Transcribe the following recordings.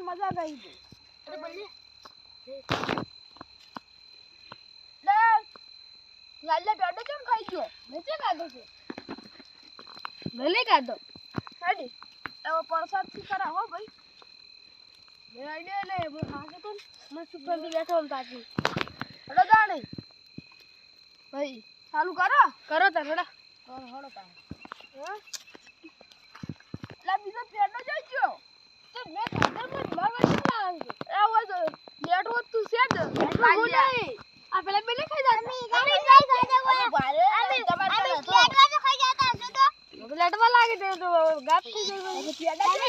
મજા ગઈ લાલે બેડો કેમ ખાઈ ગયો નીચે કાઢો છે ગલે કાઢો કાઢી એવો પરસાદ થી કરા હો ભાઈ લે આઈડિયા લે બો હાકે તો મસ્ત ઉપર થી બેઠો હમ તાજી હડો જાણે ભાઈ ચાલુ કરો તરડા કરો હડો તા લા બીજો પેડો જોઈજો તો મે ખાધર પર મારવા કેટલા આવે એ હોય તો લેટ હોત તું સેડ લાઈ આ પેલા બેલે ખાઈ જા અમે ખાઈ જા ભારે તમારે લેટવા તો ખાઈ જાતા હશે તો લેટવા લાગે તો ગાપ થઈ જાય પેડા કો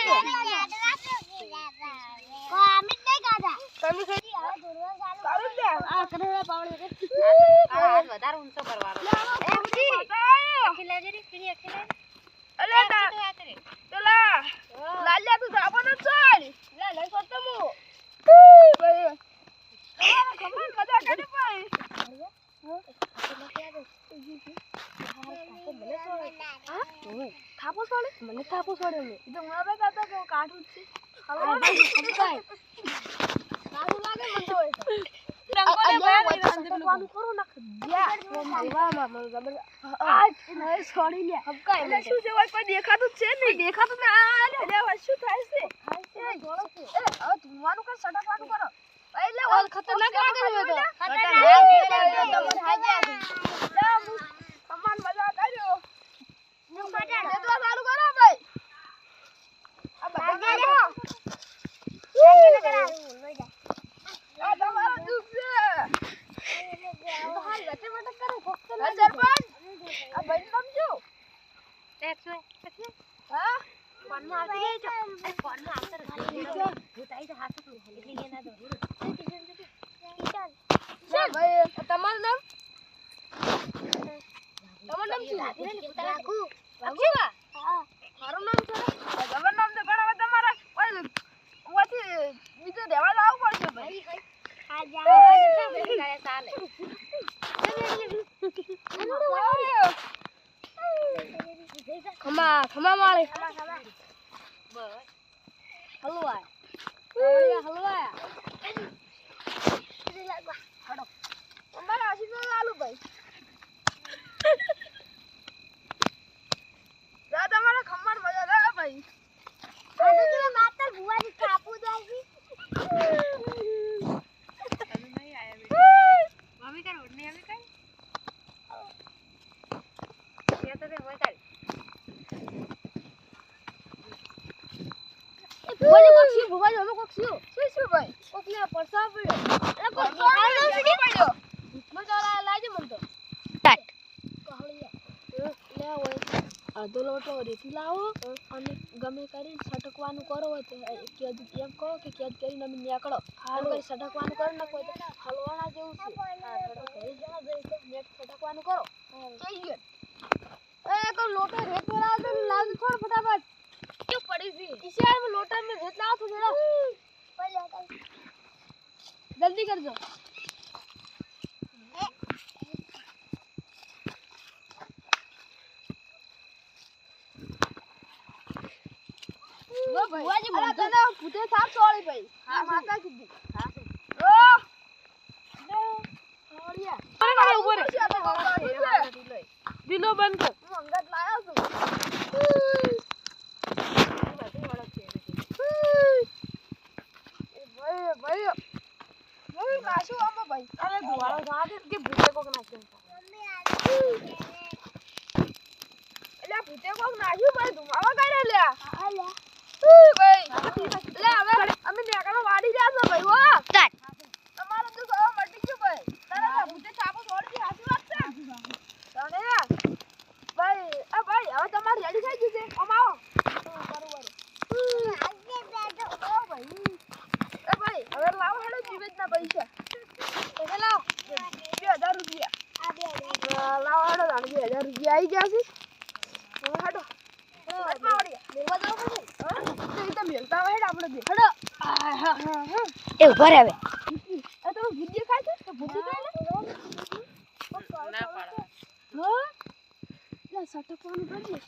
અમે નહીં ખાધા તમે ખાઈ હવે દોરવા ચાલુ કરું દે આ કરેલા પાવડે આ વધારે ઊંચો કરવાનો એ બુજી અખિલા જરી પીની અખિલા અલે તલા લાલ્યા તું જાબો ન છોડ લે લઈ કરતો મુ ભાઈ કમાલ મજા કરે ભાઈ થાપો છોડે મને થાપો છોડે મે તો હું હવે કાતો કો કાઠું છે હવે કાઈ કાઠું લાગે મન તો રંગોને ભાઈ સંદીપનું કરો ના યા વાહ મામા જબર આજ નય છોડી લે હબ કાઈ એટલે શું છે કોઈ દેખાતું છે નહીં દેખાતું ને આ લે શું થાય છે થોડો છે એ હવે ધુવાનું કર સડકવાનું કરો એટલે ઓલ ખતરનાક લાગે છે તો ખતરનાક હાજે કમાન મજા કર્યો હું કાઢે દેતવા ચાલુ કરો ભાઈ આ બધા લઈ જા આ તમારો દુખ છે તો હાલ વચ્ચે મટક કરો ફક્ત ના સરપંચ આ ભાઈ સમજો હા ફોનમાં આવતી જો ફોનમાં આવતર ભૂતાઈ તો હાથ તો એટલે લેના દો ચાલ ભાઈ તમારું નામ શું રાખુ રાખુવા હા મારું નામ છે જબર નામ તો ઘણા બધા તમારા ઓથી બીજો દેવા લાવવું પડશે ભાઈ આ જાવ ચાલે ખમા માળે હલવા હલવા હડો અમારા આશીર્વાદ આલુ ભાઈ જા તમારા ખમણ મજા લે ભાઈ આ તો તમે માતા ભુવાજી કાપુ દોજી તમે નહીં આયા બેટા મમ્મી કર ઓડને આવી કઈ એ તો તે હોય કાઈ ભુવાજી અમે કોક્ષિયો શું ભાઈ કોકને પરસા પડ્યો એટલે પરસા પડ્યો મજા લાગે મન તો ટાટ કહળિયા લે હોય અડધો લોટો રેતી લાવો અને ગમે કરીને સટકવાનું કરો હોય તો કેદ એમ કહો કે કેદ કરીને અમે નીકળો હાલ કરી સટકવાનું કરો ન કોઈ તો હલવાના જેવું છે હા થોડો ઘરે જણા જઈ તો નેટ સટકવાનું કરો થઈ ગયો એ કો લોટો રેત વાળા તો લાવ છોડ ફટાફટ ક્યું પડી છે ઈશાર में लोटा में रेत लाओ तो जरा जल्दी कर दो वो भाई अरे दादा पुते साफ छोड़ी भाई हां माता की हां ओ ने छोड़िया अरे ऊपर દિલો બંધ કર હું અંગત લાયો છું ભાઈ ભાઈ ભાઈ નાશું આમ ભાઈ અરે ધોવાળો થા દે કે ભૂતે કોક નાખ્યો એટલે ભૂતે કોક નાખ્યું ભાઈ ધુમાવા કાઢે લે આ લે ભાઈ લે હવે અમે નેકાનો વાડી રહ્યા છે ભાઈ હો કાટ તમારો તો સવા મટી ગયો ભાઈ તારા ભૂતે છાપો છોડી હાસી વાત છે તને ભાઈ આ ભાઈ હવે તમાર રેડી થઈ ગયું છે આમ આવો બરોબર એ ભાઈ હવે લાવો હેડો જીવેજના પૈસા એ લાવો 2000 રૂપિયા આ લાવો હેડો 2000 રૂપિયા આવી ગયા છે હવે હેડો મેલવા જાવ પછી તો એ તો મેલતા હોય આપણે બે હેડો એ ઉભા રહે હવે આ તો ભૂજી ખાય છે તો ભૂજી ખાય ને ના પાડે હા લે સટકવાનું બદલે